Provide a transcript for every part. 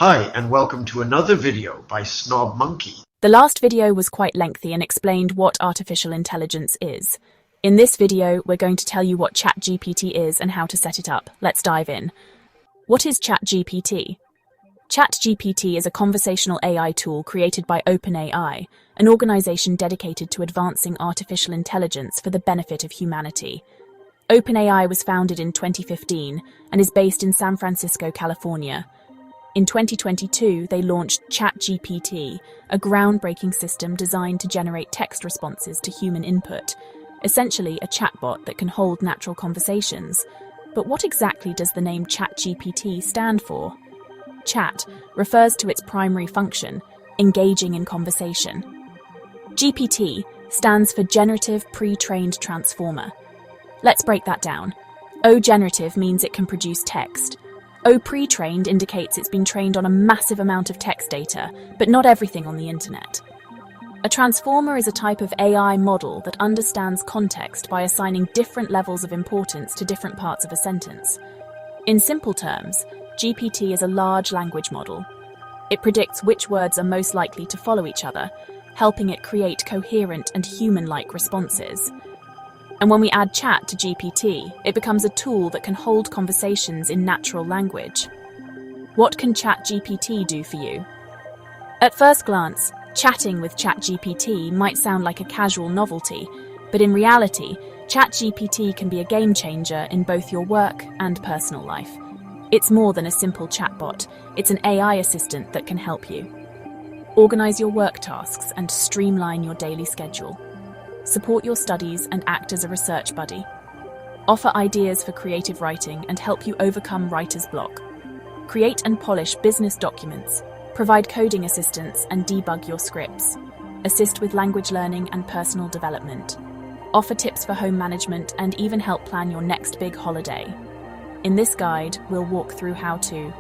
Hi, and welcome to another video by Snob Monkey. The last video was quite lengthy and explained what artificial intelligence is. In this video, we're going to tell you what ChatGPT is and how to set it up. Let's dive in. What is ChatGPT? ChatGPT is a conversational AI tool created by OpenAI, an organization dedicated to advancing artificial intelligence for the benefit of humanity. OpenAI was founded in 2015 and is based in San Francisco, California. In 2022, they launched ChatGPT, a groundbreaking system designed to generate text responses to human input, essentially a chatbot that can hold natural conversations. But what exactly does the name ChatGPT stand for? Chat refers to its primary function, engaging in conversation. GPT stands for Generative Pre-trained Transformer. Let's break that down. O generative means it can produce text. O pre-trained indicates it's been trained on a massive amount of text data, but not everything on the internet. A transformer is a type of AI model that understands context by assigning different levels of importance to different parts of a sentence. In simple terms, GPT is a large language model. It predicts which words are most likely to follow each other, helping it create coherent and human-like responses. And when we add chat to GPT, it becomes a tool that can hold conversations in natural language. What can ChatGPT do for you? At first glance, chatting with ChatGPT might sound like a casual novelty, but in reality, ChatGPT can be a game changer in both your work and personal life. It's more than a simple chatbot, it's an AI assistant that can help you. Organize your work tasks and streamline your daily schedule. Support your studies and act as a research buddy. Offer ideas for creative writing and help you overcome writer's block. Create and polish business documents. Provide coding assistance and debug your scripts. Assist with language learning and personal development. Offer tips for home management and even help plan your next big holiday. In this guide, we'll walk through how to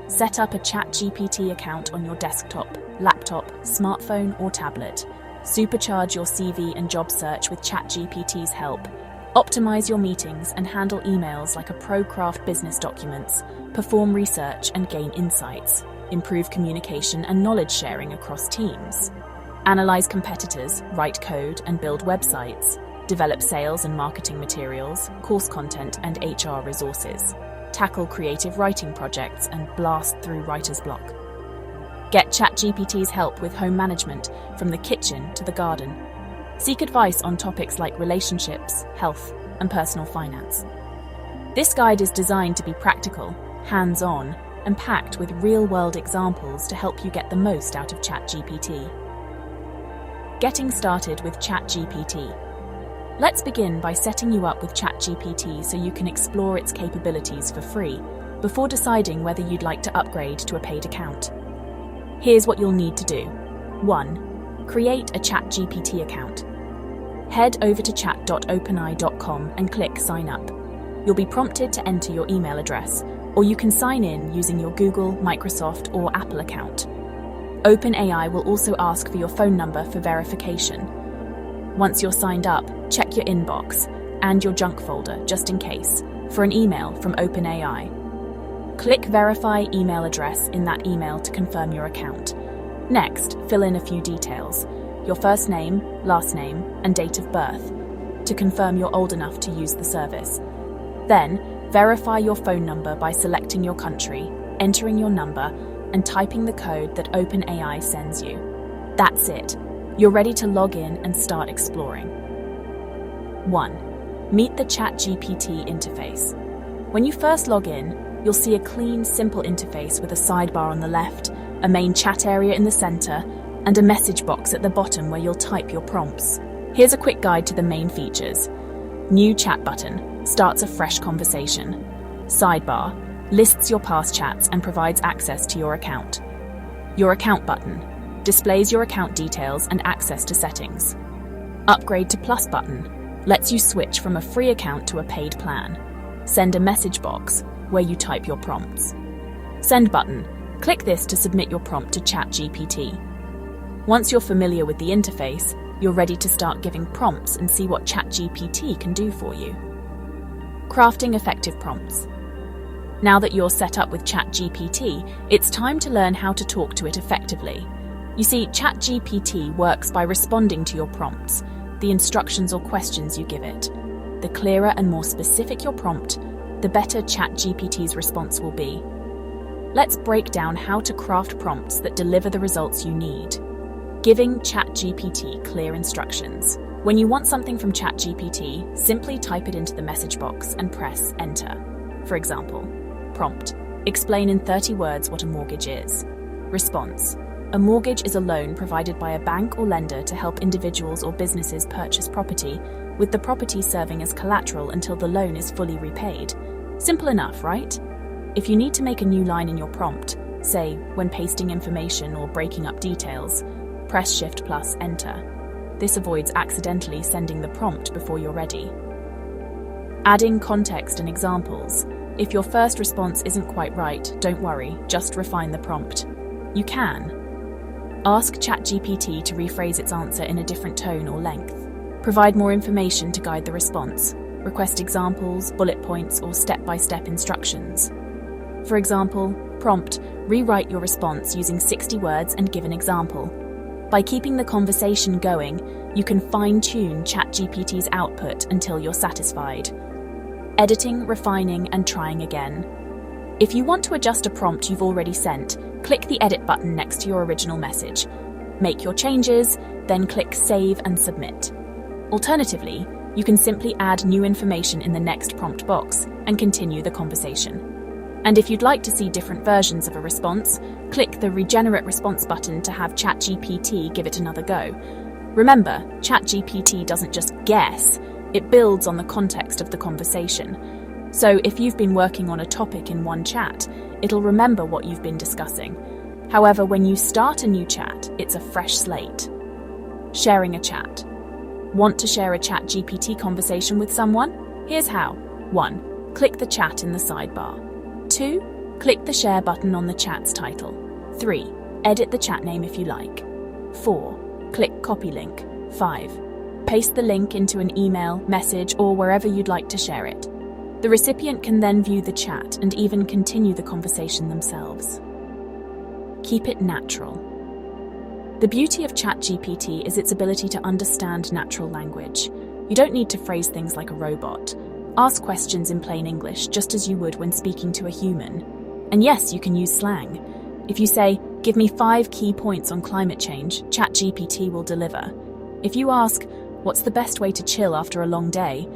set up a ChatGPT account on your desktop, laptop, smartphone or tablet. Supercharge your CV and job search with ChatGPT's help. Optimize your meetings and handle emails like a pro. Craft business documents. Perform research and gain insights. Improve communication and knowledge sharing across teams. Analyze competitors, write code and build websites. Develop sales and marketing materials, course content and HR resources. Tackle creative writing projects and blast through writer's block. Get ChatGPT's help with home management, from the kitchen to the garden. Seek advice on topics like relationships, health, and personal finance. This guide is designed to be practical, hands-on, and packed with real-world examples to help you get the most out of ChatGPT. Getting started with ChatGPT. Let's begin by setting you up with ChatGPT so you can explore its capabilities for free, before deciding whether you'd like to upgrade to a paid account. Here's what you'll need to do. 1. Create a ChatGPT account. Head over to chat.openai.com and click Sign Up. You'll be prompted to enter your email address, or you can sign in using your Google, Microsoft, or Apple account. OpenAI will also ask for your phone number for verification. Once you're signed up, check your inbox and your junk folder, just in case, for an email from OpenAI. Click Verify Email Address in that email to confirm your account. Next, fill in a few details, your first name, last name, and date of birth, to confirm you're old enough to use the service. Then, verify your phone number by selecting your country, entering your number, and typing the code that OpenAI sends you. That's it. You're ready to log in and start exploring. 1. Meet the ChatGPT interface. When you first log in, you'll see a clean, simple interface with a sidebar on the left, a main chat area in the center, and a message box at the bottom where you'll type your prompts. Here's a quick guide to the main features. New chat button starts a fresh conversation. Sidebar lists your past chats and provides access to your account. Your account button displays your account details and access to settings. Upgrade to Plus button lets you switch from a free account to a paid plan. Send a message box where you type your prompts. Send button. Click this to submit your prompt to ChatGPT. Once you're familiar with the interface, you're ready to start giving prompts and see what ChatGPT can do for you. Crafting effective prompts. Now that you're set up with ChatGPT, it's time to learn how to talk to it effectively. You see, ChatGPT works by responding to your prompts, the instructions or questions you give it. The clearer and more specific your prompt, the better ChatGPT's response will be. Let's break down how to craft prompts that deliver the results you need. Giving ChatGPT clear instructions. When you want something from ChatGPT, simply type it into the message box and press Enter. For example, prompt: explain in 30 words what a mortgage is. Response: a mortgage is a loan provided by a bank or lender to help individuals or businesses purchase property, with the property serving as collateral until the loan is fully repaid. Simple enough, right? If you need to make a new line in your prompt, say when pasting information or breaking up details, press Shift plus Enter. This avoids accidentally sending the prompt before you're ready. Adding context and examples. If your first response isn't quite right, don't worry, just refine the prompt. You can. Ask ChatGPT to rephrase its answer in a different tone or length. Provide more information to guide the response. Request examples, bullet points, or step-by-step instructions. For example, prompt: rewrite your response using 60 words and give an example. By keeping the conversation going, you can fine-tune ChatGPT's output until you're satisfied. Editing, refining, and trying again. If you want to adjust a prompt you've already sent, click the Edit button next to your original message. Make your changes, then click Save and Submit. Alternatively, you can simply add new information in the next prompt box and continue the conversation. And if you'd like to see different versions of a response, click the Regenerate Response button to have ChatGPT give it another go. Remember, ChatGPT doesn't just guess, it builds on the context of the conversation. So if you've been working on a topic in one chat, it'll remember what you've been discussing. However, when you start a new chat, it's a fresh slate. Sharing a chat. Want to share a ChatGPT conversation with someone? Here's how. 1. Click the chat in the sidebar. 2. Click the share button on the chat's title. 3. Edit the chat name if you like. 4. Click copy link. 5. Paste the link into an email, message, or wherever you'd like to share it. The recipient can then view the chat and even continue the conversation themselves. Keep it natural. The beauty of ChatGPT is its ability to understand natural language. You don't need to phrase things like a robot. Ask questions in plain English just as you would when speaking to a human. And yes, you can use slang. If you say, "Give me 5 key points on climate change," ChatGPT will deliver. If you ask, "What's the best way to chill after a long day?"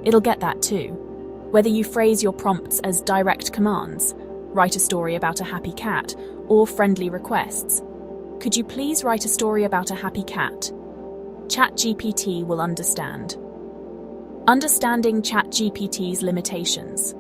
it'll get that too. Whether you phrase your prompts as direct commands, write a story about a happy cat, or friendly requests. Could you please write a story about a happy cat? ChatGPT will understand. Understanding ChatGPT's limitations.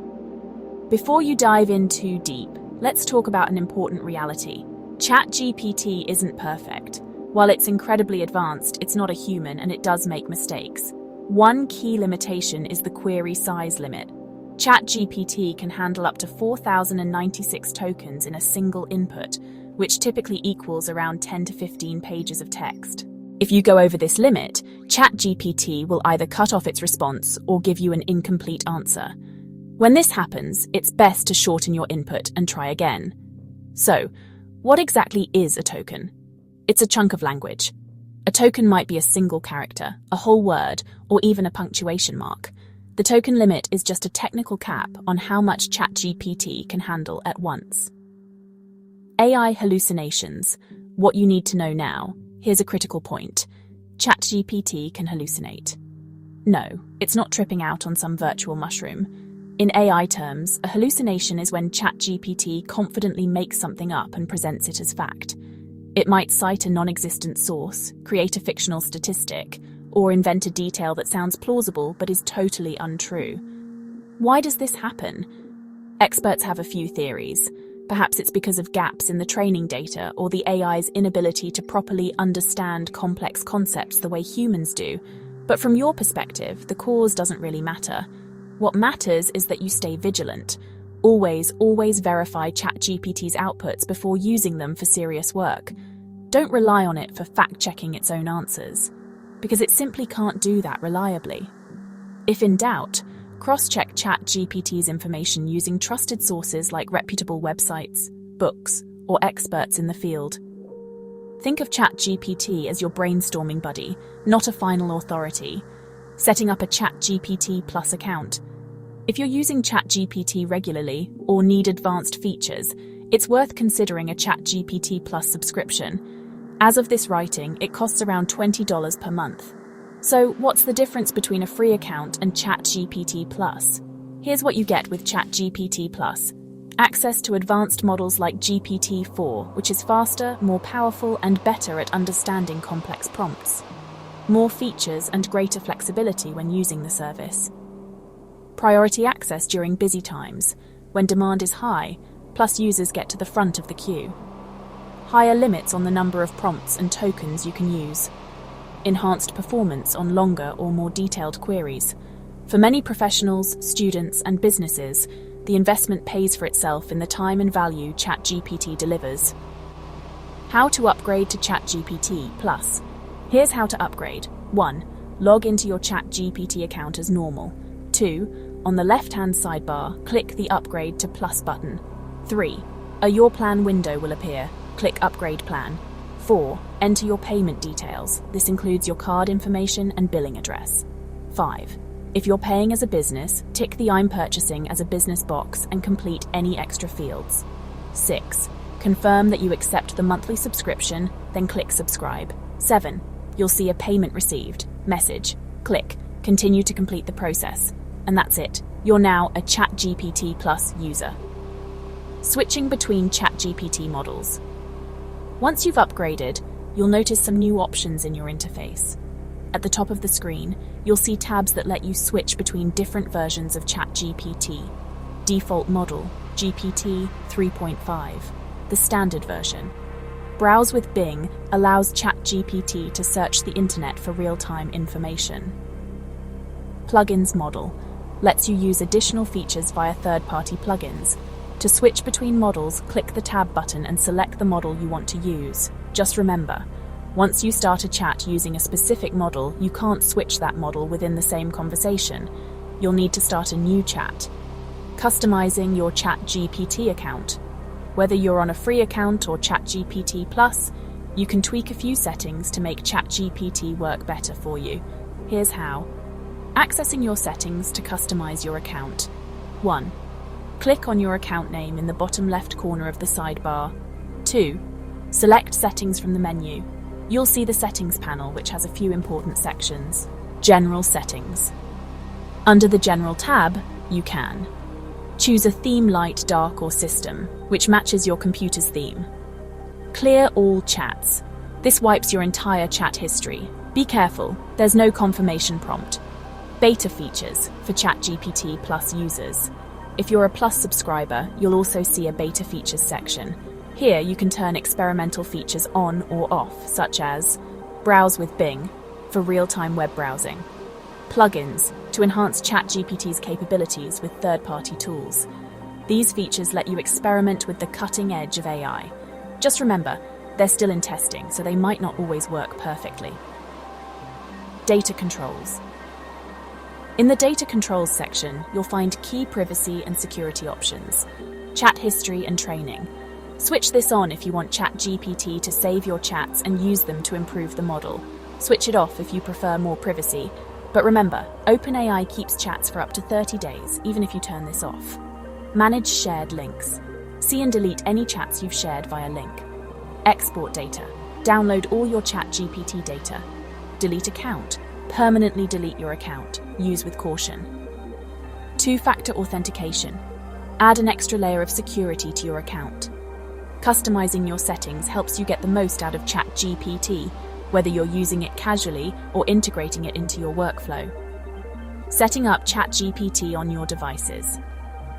Before you dive in too deep, let's talk about an important reality. ChatGPT isn't perfect. While it's incredibly advanced, it's not a human and it does make mistakes. One key limitation is the query size limit. ChatGPT can handle up to 4,096 tokens in a single input, which typically equals around 10 to 15 pages of text. If you go over this limit, ChatGPT will either cut off its response or give you an incomplete answer. When this happens, it's best to shorten your input and try again. So, what exactly is a token? It's a chunk of language. A token might be a single character, a whole word, or even a punctuation mark. The token limit is just a technical cap on how much ChatGPT can handle at once. AI hallucinations. What you need to know now. Here's a critical point. ChatGPT can hallucinate. No, it's not tripping out on some virtual mushroom. In AI terms, a hallucination is when ChatGPT confidently makes something up and presents it as fact. It might cite a non-existent source, create a fictional statistic, or invent a detail that sounds plausible but is totally untrue. Why does this happen? Experts have a few theories. Perhaps it's because of gaps in the training data or the AI's inability to properly understand complex concepts the way humans do. But from your perspective, the cause doesn't really matter. What matters is that you stay vigilant. Always verify ChatGPT's outputs before using them for serious work. Don't rely on it for fact-checking its own answers, because it simply can't do that reliably. If in doubt, Cross-check ChatGPT's information using trusted sources like reputable websites, books, or experts in the field. Think of ChatGPT as your brainstorming buddy, not a final authority. Setting up a ChatGPT Plus account. If you're using ChatGPT regularly or need advanced features, it's worth considering a ChatGPT Plus subscription. As of this writing, it costs around $20 per month. So, what's the difference between a free account and ChatGPT Plus? Here's what you get with ChatGPT Plus. Access to advanced models like GPT-4, which is faster, more powerful, and better at understanding complex prompts. More features and greater flexibility when using the service. Priority access during busy times. When demand is high, Plus users get to the front of the queue. Higher limits on the number of prompts and tokens you can use. Enhanced performance on longer or more detailed queries. For many professionals, students, and businesses, the investment pays for itself in the time and value ChatGPT delivers. How to upgrade to ChatGPT Plus. Here's how to upgrade. 1. Log into your ChatGPT account as normal. 2. On the left-hand sidebar, click the Upgrade to Plus button. 3. A Your Plan window will appear. Click Upgrade Plan. 4. Enter your payment details. This includes your card information and billing address. 5. If you're paying as a business, tick the I'm purchasing as a business box and complete any extra fields. 6. Confirm that you accept the monthly subscription, then click Subscribe. 7. You'll see a payment received message. Click Continue to complete the process. And that's it. You're now a ChatGPT Plus user. Switching between ChatGPT models. Once you've upgraded, you'll notice some new options in your interface. At the top of the screen, you'll see tabs that let you switch between different versions of ChatGPT. Default model, GPT 3.5, the standard version. Browse with Bing allows ChatGPT to search the internet for real-time information. Plugins model lets you use additional features via third-party plugins. To switch between models, click the tab button and select the model you want to use. Just remember, once you start a chat using a specific model, you can't switch that model within the same conversation. You'll need to start a new chat. Customizing your ChatGPT account. Whether you're on a free account or ChatGPT Plus, you can tweak a few settings to make ChatGPT work better for you. Here's how. Accessing your settings to customize your account. 1. Click on your account name in the bottom left corner of the sidebar. 2. Select Settings from the menu. You'll see the Settings panel, which has a few important sections. General Settings. Under the General tab, you can choose a theme light, dark, or system, which matches your computer's theme. Clear all chats. This wipes your entire chat history. Be careful, there's no confirmation prompt. Beta features for ChatGPT Plus users. If you're a Plus subscriber, you'll also see a Beta Features section. Here you can turn experimental features on or off, such as Browse with Bing for real-time web browsing, plugins to enhance ChatGPT's capabilities with third-party tools. These features let you experiment with the cutting edge of AI. Just remember, they're still in testing, so they might not always work perfectly. Data controls. In the Data Controls section, you'll find key privacy and security options, chat history and training. Switch this on if you want ChatGPT to save your chats and use them to improve the model. Switch it off if you prefer more privacy. But remember, OpenAI keeps chats for up to 30 days, even if you turn this off. Manage shared links. See and delete any chats you've shared via link. Export data. Download all your ChatGPT data. Delete account. Permanently delete your account. Use with caution. Two-factor authentication. Add an extra layer of security to your account. Customizing your settings helps you get the most out of ChatGPT, whether you're using it casually or integrating it into your workflow. Setting up ChatGPT on your devices.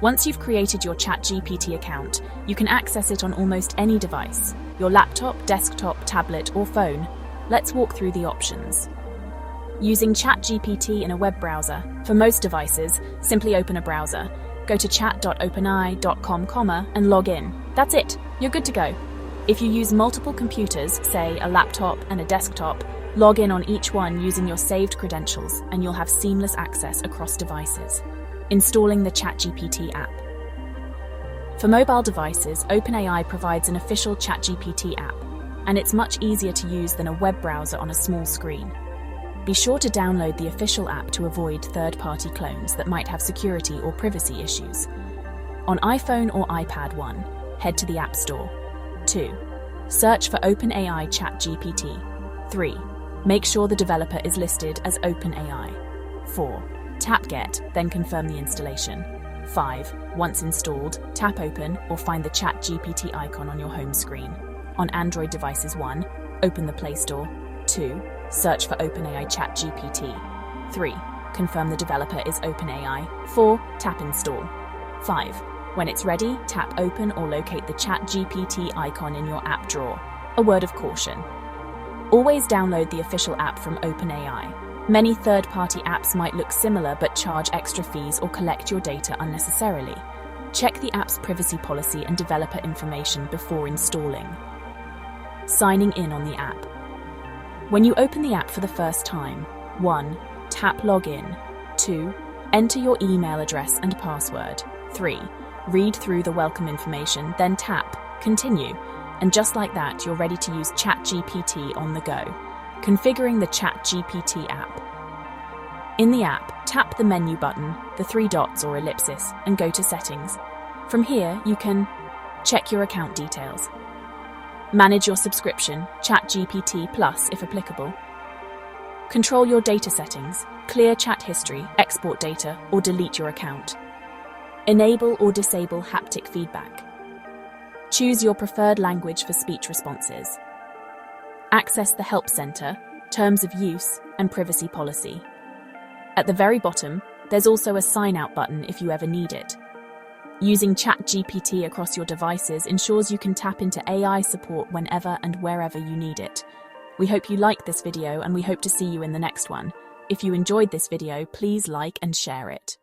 Once you've created your ChatGPT account, you can access it on almost any device, your laptop, desktop, tablet, or phone. Let's walk through the options. Using ChatGPT in a web browser. For most devices, simply open a browser. Go to chat.openai.com, and log in. That's it. You're good to go. If you use multiple computers, say a laptop and a desktop, log in on each one using your saved credentials, and you'll have seamless access across devices. Installing the ChatGPT app. For mobile devices, OpenAI provides an official ChatGPT app, and it's much easier to use than a web browser on a small screen. Be sure to download the official app to avoid third-party clones that might have security or privacy issues. On iPhone or iPad 1, head to the App Store. 2. Search for OpenAI ChatGPT. 3. Make sure the developer is listed as OpenAI. 4. Tap Get, then confirm the installation. 5. Once installed, tap Open or find the ChatGPT icon on your home screen. On Android devices 1, open the Play Store. 2. Search for OpenAI ChatGPT. 3. Confirm the developer is OpenAI. 4. Tap Install. 5. When it's ready, tap Open or locate the ChatGPT icon in your app drawer. A word of caution: always download the official app from OpenAI. Many third-party apps might look similar but charge extra fees or collect your data unnecessarily. Check the app's privacy policy and developer information before installing. Signing in on the app. When you open the app for the first time, 1. Tap Login. 2. Enter your email address and password. 3. Read through the welcome information, then tap Continue. And just like that, you're ready to use ChatGPT on the go. Configuring the ChatGPT app. In the app, tap the menu button, the 3 dots or ellipsis, and go to Settings. From here, you can check your account details, manage your subscription, ChatGPT Plus if applicable, control your data settings, clear chat history, export data, or delete your account, enable or disable haptic feedback, choose your preferred language for speech responses, access the Help Center, terms of use, and privacy policy. At the very bottom, there's also a sign out button if you ever need it. Using ChatGPT across your devices ensures you can tap into AI support whenever and wherever you need it. We hope you liked this video and we hope to see you in the next one. If you enjoyed this video, please like and share it.